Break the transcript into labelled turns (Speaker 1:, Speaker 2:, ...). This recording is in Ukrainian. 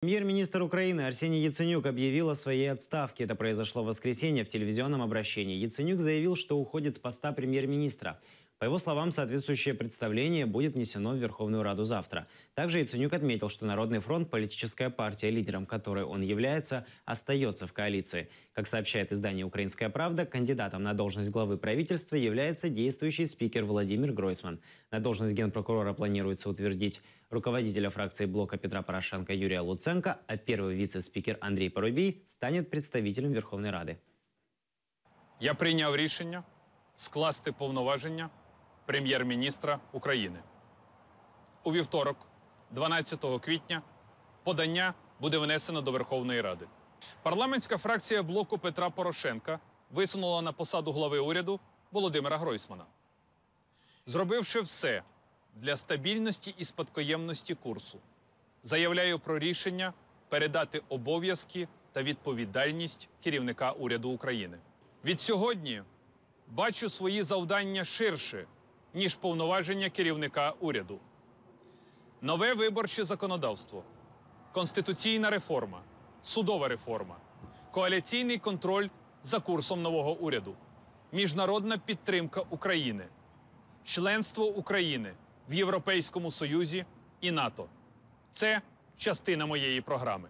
Speaker 1: Премьер-министр Украины Арсений Яценюк объявил о своей отставке. Это произошло в воскресенье в телевизионном обращении. Яценюк заявил, что уходит с поста премьер-министра. По его словам, соответствующее представление будет внесено в Верховную Раду завтра. Также Яценюк отметил, что Народный фронт, политическая партия, лидером которой он является, остается в коалиции. Как сообщает издание «Украинская правда», кандидатом на должность главы правительства является действующий спикер Владимир Гройсман. На должность генпрокурора планируется утвердить руководителя фракции блока Петра Порошенко Юрия Луценко, а первый вице-спикер Андрей Парубій станет представителем Верховної Ради.
Speaker 2: Я прийняв рішення скласти повноваження прем'єр-міністра України. У вівторок, 12 квітня, подання буде внесено до Верховної Ради. Парламентська фракція блоку Петра Порошенка висунула на посаду глави уряду Володимира Гройсмана. Зробивши все для стабільності і спадкоємності курсу, заявляю про рішення передати обов'язки та відповідальність керівника уряду України. Від сьогодні бачу свої завдання ширше, ніж повноваження керівника уряду. Нове виборче законодавство, конституційна реформа, судова реформа, коаліційний контроль за курсом нового уряду, міжнародна підтримка України, членство України в Європейському Союзі і НАТО – це частина моєї програми.